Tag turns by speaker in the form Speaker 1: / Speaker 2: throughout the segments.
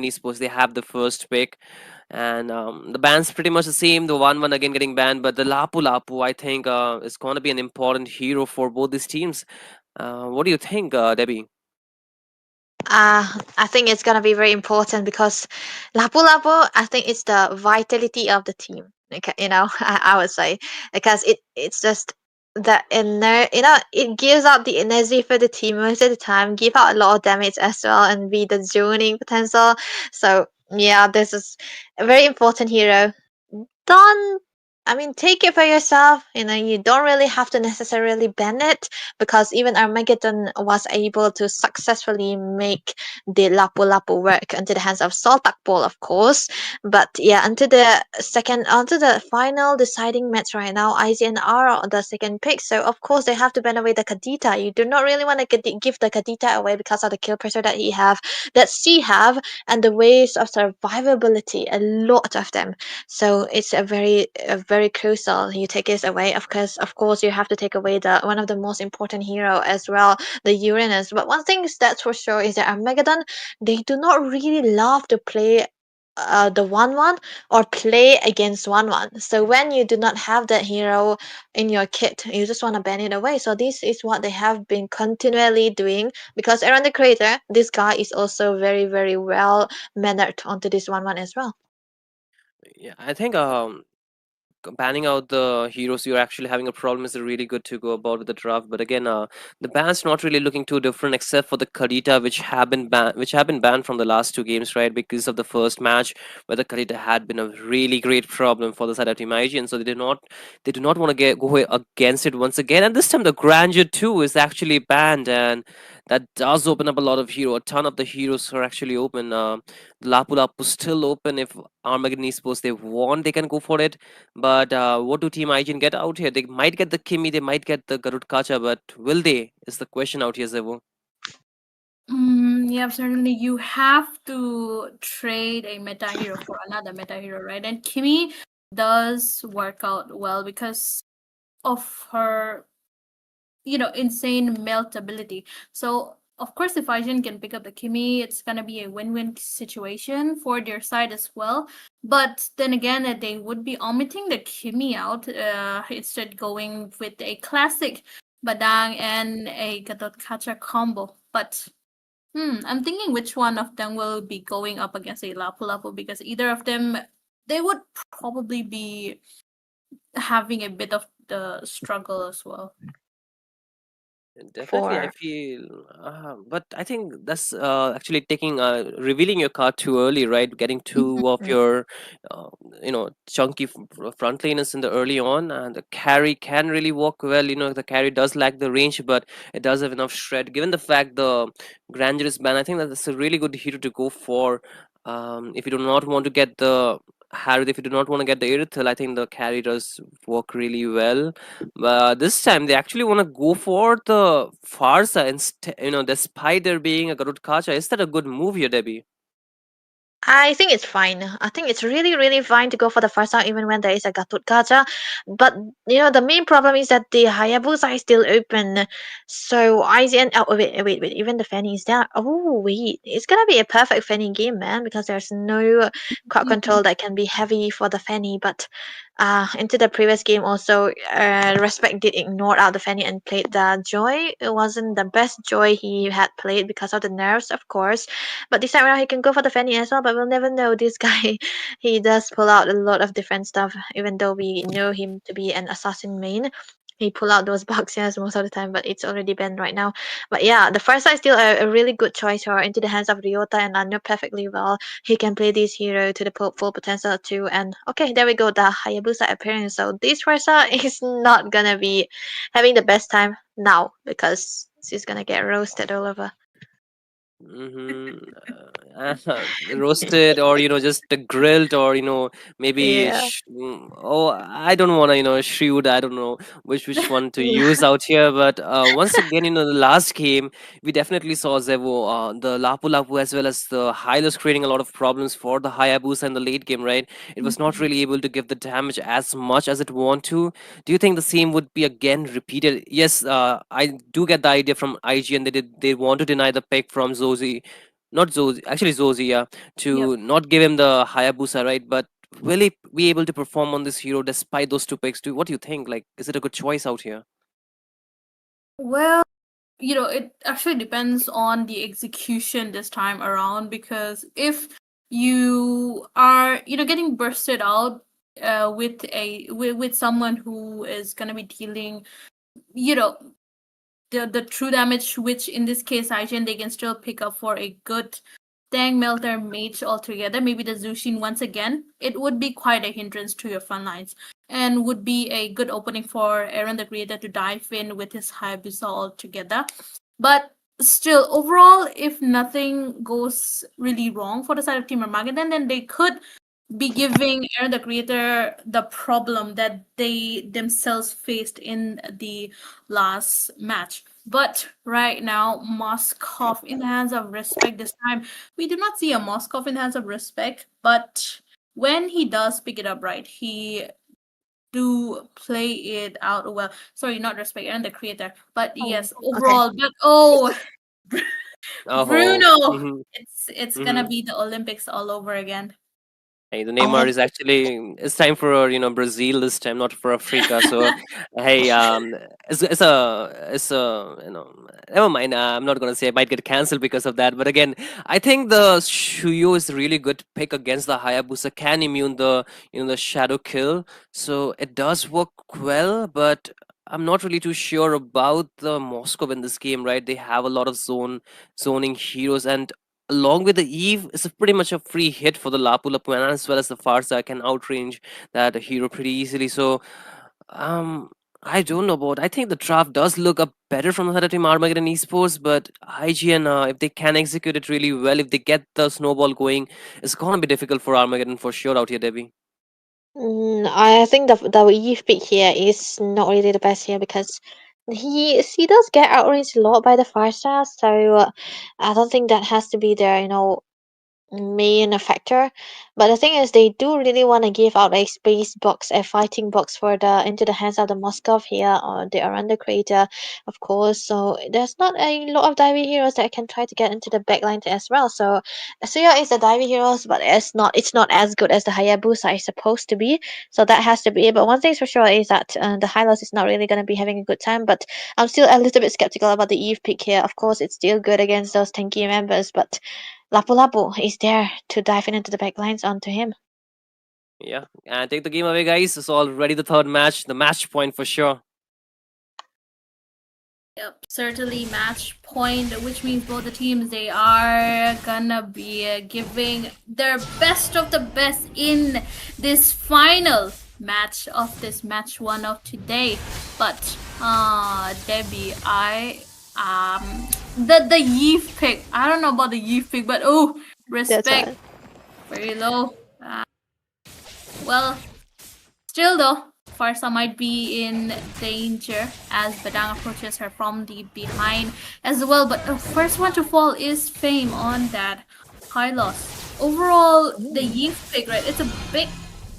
Speaker 1: Esports, they have the first pick, and the ban's pretty much the same. The 1-1 again getting banned, but the Lapu Lapu, I think, is going to be an important hero for both these teams. What do you think, Debbie?
Speaker 2: I think it's gonna be very important because Lapu Lapu, I think it's the vitality of the team. Okay, I would say because it's just the inner, it gives out the energy for the team most of the time, give out a lot of damage as well, and be the zoning potential. So yeah, this is a very important hero. Don't I mean, take it for yourself. You don't really have to necessarily ban it because even Armageddon was able to successfully make the Lapu Lapu work into the hands of Soltakpol, of course. But yeah, onto the final deciding match right now, IGN are on the second pick. So of course they have to ban away the Kadita. You do not really want to give the Kadita away because of the kill pressure that she have, and the ways of survivability. A lot of them, so it's a very crucial. You take this away, of course, you have to take away the one of the most important hero as well, the Uranus. But one thing that's for sure is that Armageddon, they do not really love to play the 1-1 or play against 1-1. So when you do not have that hero in your kit, you just want to ban it away. So this is what they have been continually doing because around the crater, this guy is also very, very well mannered onto this 1-1 as well.
Speaker 1: Yeah, I think banning out the heroes you're actually having a problem is really good to go about with the draft. But again, the ban's not really looking too different except for the Kadita, which have been banned from the last two games, right? Because of the first match where the Kadita had been a really great problem for the side of Team IG, and so they do not want to go against it once again. And this time the Grandeur too is actually banned, and that does open up a lot of a ton of the heroes are actually open. The Lapu Lapu still open. If Armageddon Esports they want, they can go for it. But what do Team IGN get out here? They might get the Kimi, they might get the Garud Kacha, but will they? Is the question out here, Zevo.
Speaker 3: Yeah, certainly you have to trade a meta hero for another meta hero, right? And Kimi does work out well because of her, insane melt ability. So of course, if Aijin can pick up the Kimi, it's gonna be a win-win situation for their side as well. But then again, they would be omitting the Kimi out, instead going with a classic Badang and a Gatot Kacha combo. But I'm thinking which one of them will be going up against a Lapu Lapu because either of them, they would probably be having a bit of the struggle as well.
Speaker 1: Definitely, I
Speaker 2: For
Speaker 1: feel, but I think that's actually taking revealing your card too early, right? Getting two of
Speaker 2: Mhm.
Speaker 1: your, uh, chunky front laners in the early on, and the carry can really work well. The carry does lack the range, but it does have enough shred. Given the fact the Grandeur is banned, I think that that's a really good hero to go for. If you do not want to get the Harry, if you do not want to get the Irithel, I think the carry does work really well. But this time they actually want to go for the Farsa instead. Despite there being a Garud Kacha, is that a good move here, Debbie?
Speaker 2: I think it's fine. I think it's really, really fine to go for the first round even when there is a Gatut Gacha. But the main problem is that the Hayabusa is still open. So IGN, oh wait, even the Fanny is there. Oh wait, it's gonna be a perfect Fanny game, man, because there's no crowd control that can be heavy for the Fanny. But into the previous game also, Respect did ignore out the Fanny and played the Joy. It wasn't the best Joy he had played because of the nerfs, of course. But this time around, he can go for the Fanny as well. But we'll never know. This guy, he does pull out a lot of different stuff. Even though we know him to be an assassin main, he pull out those boxes most of the time. But it's already banned right now. But yeah, the first is still a really good choice for into the hands of Ryota, and I know perfectly well he can play this hero to the full potential too. And okay, there we go, the Hayabusa appearance. So this Versa is not gonna be having the best time now because she's gonna get roasted all over.
Speaker 1: Mm-hmm. Roasted, or just grilled, or maybe
Speaker 2: Yeah.
Speaker 1: oh, I don't want to shoot. I don't know which one to use out here. But once again, the last game we definitely saw Zevo, the Lapu Lapu, as well as the Hylos creating a lot of problems for the Hayabusa in the late game, right? It was not really able to give the damage as much as it want to. Do you think the same would be again repeated? Yes, I do get the idea from IGN that they want to deny the pick from Zozi, not Zozi, actually Zozi, yeah,
Speaker 3: Yep.
Speaker 1: to not give him the Hayabusa, right? But will he be able to perform on this hero despite those two picks? What do you think? Like, is it a good choice out here?
Speaker 3: Well, it actually depends on the execution this time around, because if you are, getting bursted out with someone who is gonna be dealing, you know, the true damage, which in this case IGN, they can still pick up for a good tank melter mage altogether. Maybe the Zushin once again, it would be quite a hindrance to your front lines, and would be a good opening for Aaron the Creator to dive in with his Hayabusa altogether. But still, overall, if nothing goes really wrong for the side of Team Armageddon, then they could be giving Aaron the Creator the problem that they themselves faced in the last match. But right now, Moskov in the hands of respect this time. We do not see a Moskov in the hands of respect, but when he does pick it up right, he do play it out well. Sorry, not respect, Aaron the Creator, but
Speaker 2: Oh,
Speaker 3: yes,
Speaker 2: okay.
Speaker 3: overall. But oh,
Speaker 1: Oh,
Speaker 3: Bruno,
Speaker 1: mm-hmm,
Speaker 3: it's
Speaker 1: mm-hmm.
Speaker 3: gonna be the Olympics all over again.
Speaker 1: Hey, the
Speaker 2: Oh,
Speaker 1: Neymar is actually it's time for Brazil this time, not for Africa. So hey, it's a never mind. I'm not gonna say I might get cancelled because of that. But again, I think the Shuyo is a really good pick against the Hayabusa. Can immune the shadow kill, so it does work well. But I'm not really too sure about the Moscow in this game. Right, they have a lot of zoning heroes, and along with the Eve, it's a pretty much a free hit for the Lapu Lapu, and as well as the Farsa can outrange that hero pretty easily. So, um, I don't know about. I think the draft does look up better from the side of Team Armageddon Esports, but IGN, if they can execute it really well, if they get the snowball going, it's gonna be difficult for Armageddon for sure out here, Debbie.
Speaker 2: I think the Eve pick here is not really the best here because he does get outraged a lot by the 5 star, so I don't think that has to be their main factor. But the thing is, they do really want to give out a space box, a fighting box for the into the hands of the Moskov here or the Aranda creator, of course. So there's not a lot of diving heroes that can try to get into the backline as well. So Suya is the diving heroes, but it's not as good as the Hayabusa is supposed to be. So that has to be it. But one thing's for sure is that the Hylos is not really going to be having a good time. But I'm still a little bit skeptical about the Eve pick here. Of course, it's still good against those tanky members, but Lapu-Lapu is there to dive in into the backlines onto him.
Speaker 1: Yeah, and take the game away, guys. It's already the third match, the match point for sure.
Speaker 3: Yep, certainly match point, which means both the teams, they are gonna be giving their best of the best in this final match of this match one of today. But Debbie, I the Yves pick. I don't know about the Yves pick, but oh,
Speaker 2: That's
Speaker 3: respect
Speaker 2: why.
Speaker 3: very low. Well, still though, Farsa might be in danger as Badang approaches her from the behind as well. But the first one to fall is Fame on that high loss. Overall, the Yves pick, right? It's a bit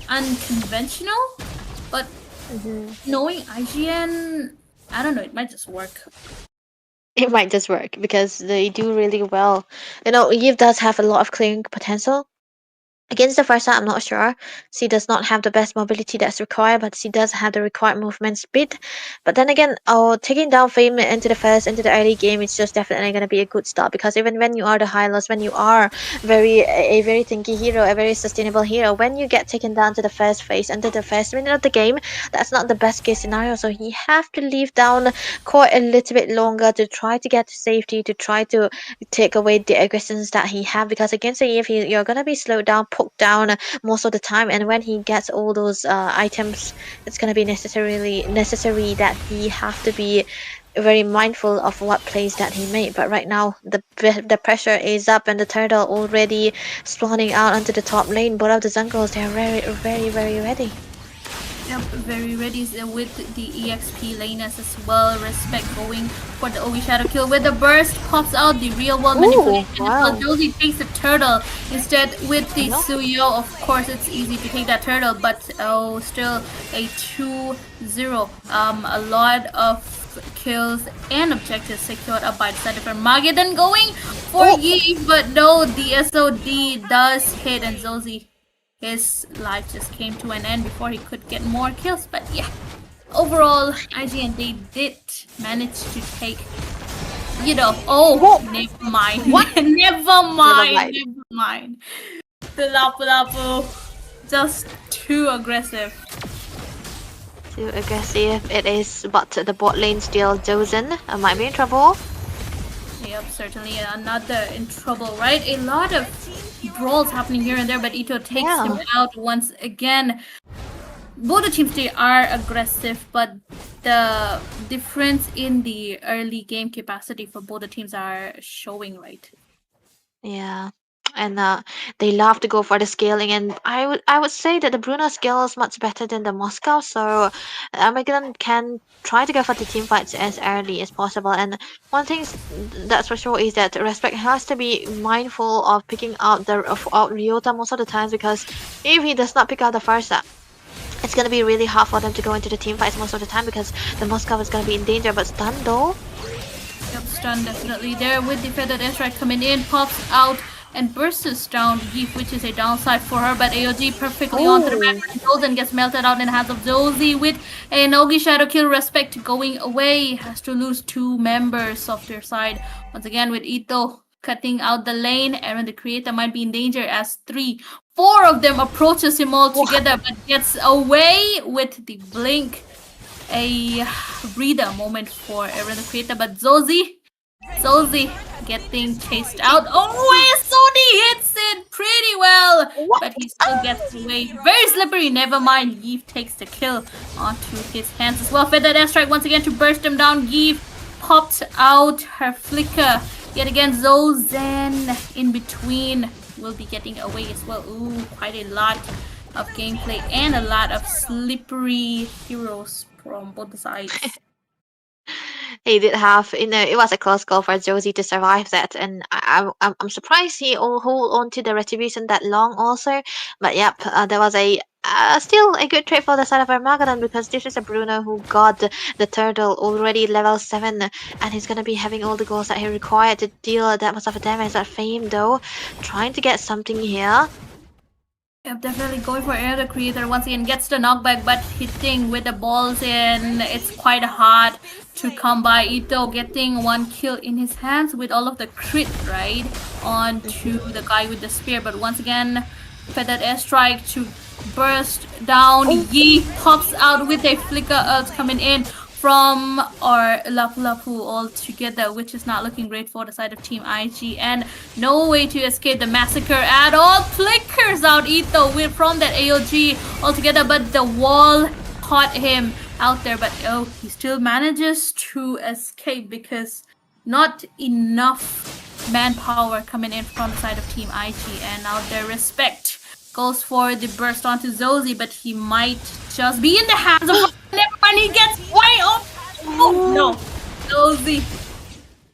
Speaker 3: unconventional, but
Speaker 2: Mhm.
Speaker 3: knowing IGN, I don't know, it might just work.
Speaker 2: It might just work because they do really well. Eve does have a lot of clearing potential. Against the Farsa, I'm not sure. She does not have the best mobility that's required, but she does have the required movement speed. But then again, taking down Fame into the early game, it's just definitely going to be a good start because even when you are the high loss, when you are a very tanky hero, a very sustainable hero, when you get taken down to the first phase, into the first minute of the game, that's not the best case scenario. So you have to leave down quite a little bit longer to try to get to safety, to try to take away the aggressions that he have because against the EF you're gonna be slowed down, poked down most of the time, and when he gets all those items, it's gonna be necessary that he have to be very mindful of what plays that he made. But right now the pressure is up and the turtle already spawning out onto the top lane. Both of the jungles, they are very ready.
Speaker 3: Yep, very ready with the EXP laners as well. Respect going for the OE Shadow kill with the burst pops out the real world
Speaker 2: Ooh,
Speaker 3: manipulation as well.
Speaker 2: wow.
Speaker 3: Josie takes the turtle instead with the
Speaker 2: No.
Speaker 3: Suyo. Of course, it's easy to take that turtle, but oh, still a 2-0. A lot of kills and objectives secured up by the side of Armageddon going for
Speaker 2: Oh,
Speaker 3: Yi, but no, the SOD does hit and Zozi, his life just came to an end before he could get more kills. But yeah, overall, IGN, they did manage to take, oh,
Speaker 2: whoa,
Speaker 3: never mind.
Speaker 2: what?
Speaker 3: Never
Speaker 2: Never
Speaker 3: mind,
Speaker 2: mind.
Speaker 3: never mind. The Lapu Lapu, just too aggressive.
Speaker 2: Too aggressive it is, but the bot lane still Dozen might be in trouble.
Speaker 3: Yep, certainly another in trouble, right? A lot of brawls happening here and there, but Ito takes him
Speaker 2: Yeah.
Speaker 3: out once again. Both the teams, they are aggressive, but the difference in the early game capacity for both the teams are showing, right?
Speaker 2: Yeah. And they love to go for the scaling, and I would say that the Bruno scale is much better than the Moscow, so Armageddon can try to go for the team fights as early as possible. And one thing that's for sure is that Respect has to be mindful of picking out out Ryota most of the times, because if he does not pick out the first it's gonna be really hard for them to go into the team fights most of the time, because the Moscow is gonna be in danger. But stun though,
Speaker 3: Yep, stun definitely there with the feathered airstrike coming in, pops out and bursts down Yeef, which is a downside for her, but AOG perfectly onto the back.
Speaker 2: oh,
Speaker 3: Golden gets melted out in the hands of Josie with a Nogi Shadow Kill. Respect going away, has to lose 2 members of their side. Once again with Ito cutting out the lane, Aaron the Creator might be in danger as 4 of them approaches him all
Speaker 2: what?
Speaker 3: together, but gets away with the blink. A breather moment for Aaron the Creator, but Zozi getting chased out. Oh, Sony hits it pretty well,
Speaker 2: What?
Speaker 3: but he still gets away. Very slippery. Never mind. Yeef takes the kill onto his hands as well. Feathered airstrike once again to burst him down. Yeef popped out her flicker. Yet again, Zozen in between will be getting away as well. Ooh, quite a lot of gameplay and a lot of slippery heroes from both sides.
Speaker 2: He did have, it was a close call for Josie to survive that, and I'm surprised he all hold on to the retribution that long also. But yep, there was a still a good trade for the side of Armageddon, because this is a Bruno who got the turtle already level 7, and he's gonna be having all the goals that he required to deal that much of a damage. That Fame though, trying to get something here.
Speaker 3: Yep, definitely going for Air the Creator once again gets the knockback, but hitting with the balls in, it's quite hard to come by. Ito getting 1 kill in his hands with all of the crit, right, onto the guy with the spear. But once again, feathered airstrike to burst down.
Speaker 2: Oh,
Speaker 3: Yi pops out with a flicker earth coming in from our Lapu Lapu all together, which is not looking great for the side of Team IGN. No way to escape the massacre at all. Flickers out Ito with from that AOG altogether, but the wall caught him out there. But oh, he still manages to escape because not enough manpower coming in from the side of Team IGN out there. Respect goes for the burst onto Zozi, but he might just be in the hands of never mind, he gets way off. Oh no. Zozi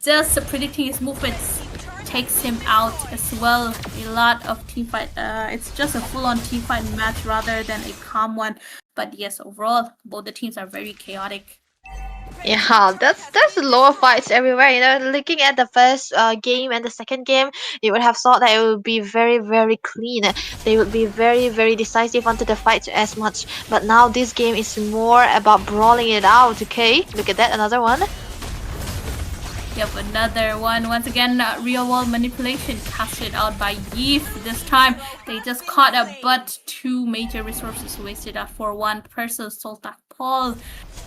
Speaker 3: just predicting his movements takes him out as well. A lot of team fight. It's just a full-on team fight match rather than a calm one. But yes, overall, both the teams are very chaotic.
Speaker 2: yeah, that's lower fights everywhere. Looking at the first game and the second game, you would have thought that it would be very, very clean. They would be very, very decisive onto the fights as much. But now this game is more about brawling it out. Okay, look at that, another one.
Speaker 3: Yep, another one. Once again, real world manipulation casted out by Yeef. This time, they just caught up, but 2 major resources wasted out for one person, Soltak Paul.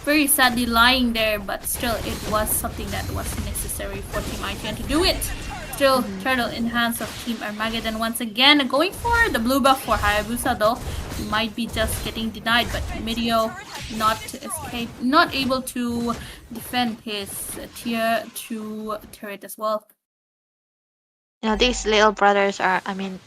Speaker 3: Very sadly lying there, but still, it was something that was necessary for Team IGN to do it. Still, Turtle in hands of Team Armageddon once again. Going for the blue buff for Hayabusa though. He might be just getting denied, but Mirio not able to defend his tier 2 turret as well.
Speaker 2: These little brothers are, I mean,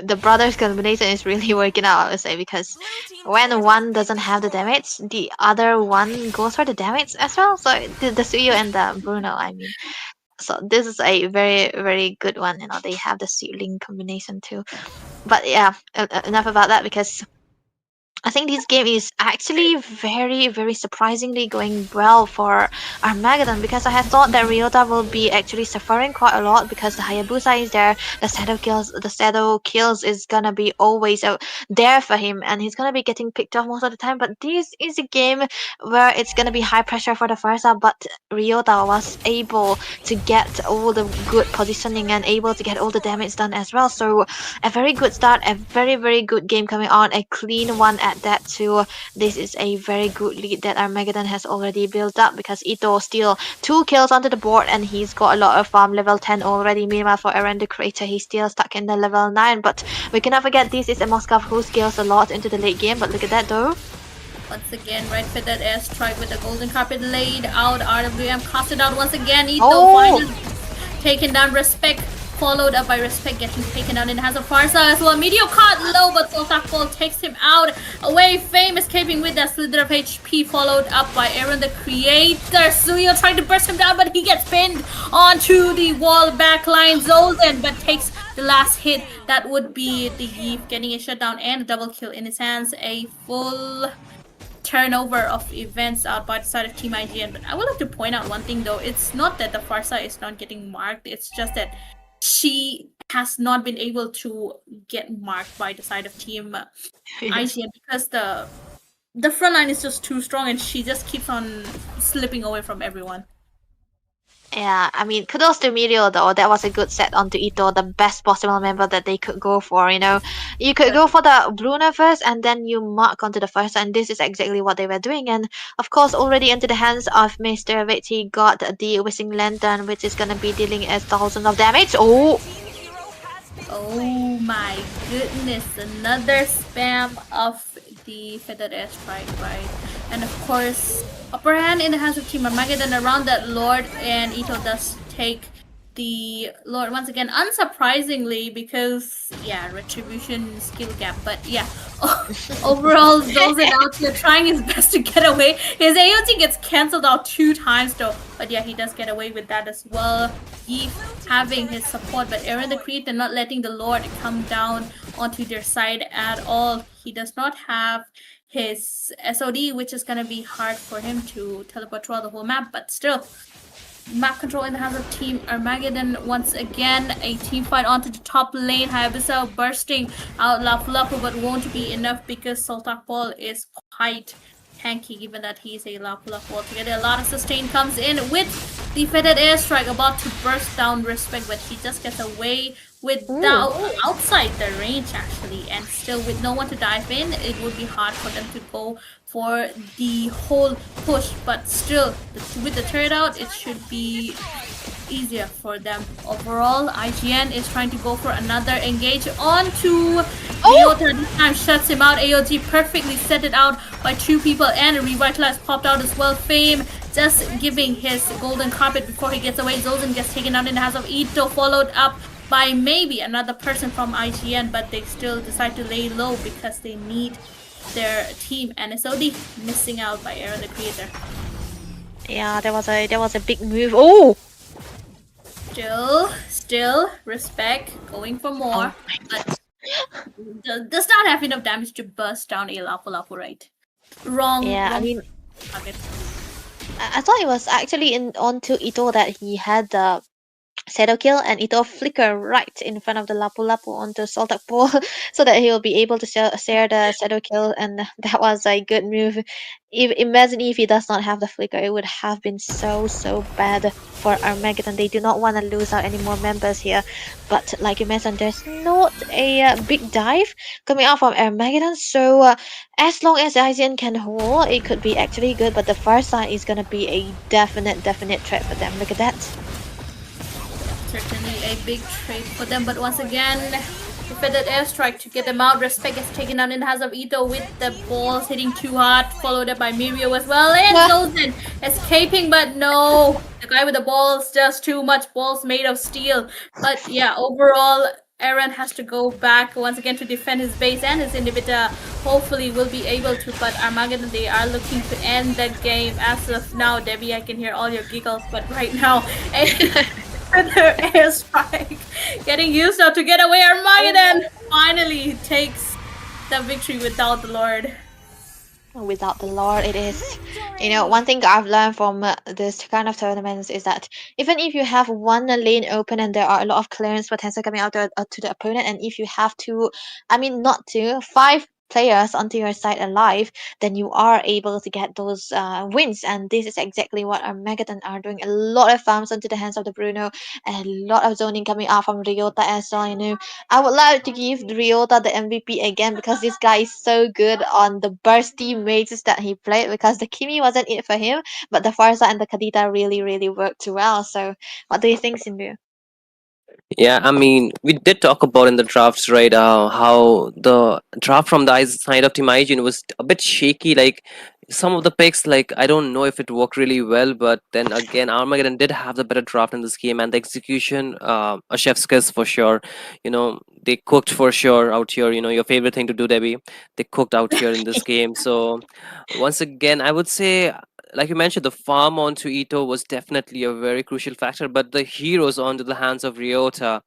Speaker 2: the brothers combination is really working out, I would say, because when one doesn't have the damage, the other one goes for the damage as well. So the Suyo and the Bruno, I mean. So this is a very, very good one. They have the ceiling combination too. But yeah, enough about that, because I think this game is actually very, very surprisingly going well for Armageddon because I had thought that Ryota will be actually suffering quite a lot because the Hayabusa is there, the shadow kills is gonna be always there for him, and he's gonna be getting picked off most of the time. But this is a game where it's gonna be high pressure for the first half, but Ryota was able to get all the good positioning and able to get all the damage done as well. So a very good start, a very, very good game coming on, a clean one at that too. This is a very good lead that Armageddon has already built up because Ito still 2 kills onto the board and he's got a lot of level 10 already. Meanwhile, for Eren the Creator, he's still stuck in the level 9. But we cannot forget this is a Moskov who scales a lot into the late game. But look at that though.
Speaker 3: Once again, right for that airstrike with the golden carpet laid out. RWM casted out once again. Ito finally taken down. Respect followed up by Respect getting taken down in the hands of Farsa as well. Meteor caught low, but Soltakpol takes him out. Away Fame escaping with that slither of HP, followed up by Aaron the Creator. Suyo trying to burst him down, but he gets pinned onto the wall backline. Zolden, but takes the last hit. That would be the Yeef getting a shutdown and a double kill in his hands. A full turnover of events out by the side of Team IGN. But I would like to point out one thing though. It's not that the Farsa is not getting marked. It's just that she has not been able to get marked by the side of Team IGN because the front line is just too strong and she just keeps on slipping away from everyone.
Speaker 2: Yeah, I mean, kudos to Mirio though. That was a good set onto Ito, the best possible member that they could go for. You know, you could go for the Bruna first, and then you mark onto the first, and this is exactly what they were doing. And of course, already into the hands of Mr. Witch, he got the Whistling Lantern, which is gonna be dealing 1,000 of damage.
Speaker 3: Oh my goodness, another spam of the Feathered Airstrike, right? And of course, upper hand in the hands of Team Armageddon around that Lord, and Ito does take the Lord once again, unsurprisingly, because yeah, retribution skill gap. But yeah, overall, Zozen out here trying his best to get away. His AOT gets cancelled out 2 times though, but yeah, he does get away with that as well. He having his support, but Eren the Creator not letting the Lord come down onto their side at all. He does not have his SOD, which is gonna be hard for him to teleport throughout the whole map, but still. Map control in the hands of Team Armageddon once again. A team fight onto the top lane. Hayabusa bursting out Lapu-Lapu, but won't be enough because Soltakpol is quite tanky given that he's a Lapu-Lapu altogether. A lot of sustain comes in with the Feathered Airstrike about to burst down Respect, but he just gets away without outside the range actually, and still with no one to dive in, it would be hard for them to go for the whole push, but still with the turret out it should be easier for them. Overall, IGN is trying to go for another engage onto Ryota. This time shuts him out. AOG perfectly set it out by 2 people, and a Revitalize popped out as well. Fame just giving his golden carpet before he gets away. Zozen gets taken out in the hands of Ito, followed up by maybe another person from IGN, but they still decide to lay low because they need their team. And SOD missing out by Eren the Creator.
Speaker 2: Yeah, that was a big move. Oh!
Speaker 3: Still, Respect going for more, but does not have enough damage to burst down a Lapu-Lapu, right? Wrong.
Speaker 2: Yeah,
Speaker 3: wrong
Speaker 2: I mean,
Speaker 3: target.
Speaker 2: I thought it was actually onto Ito that he had the shadow kill, and Ito flicker right in front of the Lapu-Lapu onto Soltakpol so that he will be able to share the shadow kill, and that was a good move. Imagine if he does not have the flicker, it would have been so bad for Armageddon. They do not want to lose out any more members here, but like you mentioned, there's not a big dive coming out from Armageddon, so as long as IGN can hold, it could be actually good, but the first side is gonna be a definite threat for them. Look at that.
Speaker 3: Certainly a big trade for them, but once again, the Feathered Airstrike to get them out. Respect gets taken down in the hands of Ito with the balls hitting too hard, followed up by Mirio as well. And Zozen escaping, but no, the guy with the balls, just too much balls made of steel. But yeah, overall, Eren has to go back once again to defend his base, and his inhibitor hopefully will be able to, but Armageddon, they are looking to end the game as of now. Debbie, I can hear all your giggles, but right now, Feather Airstrike getting used now to get away. Armageddon finally takes the victory without the Lord.
Speaker 2: without the Lord. It is, one thing I've learned from this kind of tournaments is that even if you have one lane open and there are a lot of clearance potential coming out to the opponent, and if you have two, I mean, not two, five players onto your side alive, then you are able to get those wins. And this is exactly what our Megaton are doing. A lot of farms onto the hands of the Bruno, and a lot of zoning coming out from Ryota as well. I would like to give Ryota the MVP again because this guy is so good on the bursty mages that he played, because the Kimi wasn't it for him, but the Farsa and the Kadita really, really worked well. So, what do you think, Sindhu?
Speaker 1: Yeah, I mean, we did talk about in the drafts, right? How the draft from the side of Team IGN was a bit shaky. Like some of the picks, like I don't know if it worked really well, but then again, Armageddon did have the better draft in this game, and the execution, a chef's kiss for sure. They cooked for sure out here. Your favorite thing to do, Debbie. They cooked out here in this game. So once again, I would say, like you mentioned, the farm onto Ito was definitely a very crucial factor, but the heroes onto the hands of Ryota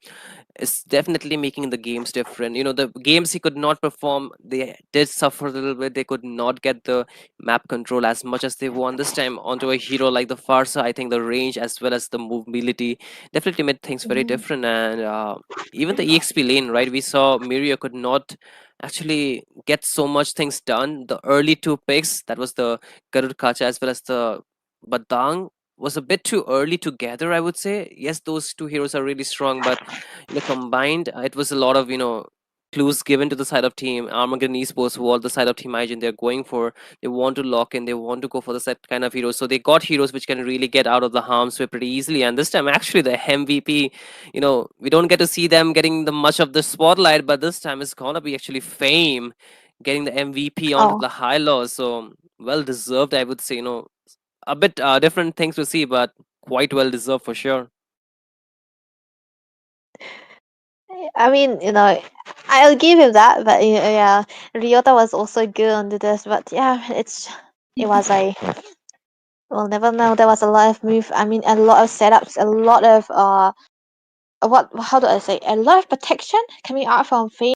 Speaker 1: is definitely making the games different. The games he could not perform, they did suffer a little bit. They could not get the map control as much as they want. This time onto a hero like the Farsa, I think the range as well as the mobility definitely made things very
Speaker 2: Mhm.
Speaker 1: different. And even the EXP lane, right? We saw Miria could not actually get so much things done. The early two picks, that was the Garud Kacha as well as the Badang, was a bit too early together, I would say. Yes, those two heroes are really strong, but combined, it was a lot of clues given to the side of team Armageddon Esports, who all the side of Team IGN they're going for. They want to lock in, they want to go for the set kind of heroes. So they got heroes which can really get out of the harm's way pretty easily. And this time, actually, the MVP, we don't get to see them getting the much of the spotlight, but this time it's gonna be actually Fame getting the MVP onto
Speaker 2: Oh,
Speaker 1: the high low. So well deserved, I would say. A bit different things to see, but quite well deserved for sure.
Speaker 2: I mean, I'll give him that, but yeah, Ryota was also good on this, but yeah, it was a we'll never know. There was a lot of move. I mean, a lot of setups, a lot of what? How do I say? A lot of protection coming out from Fame.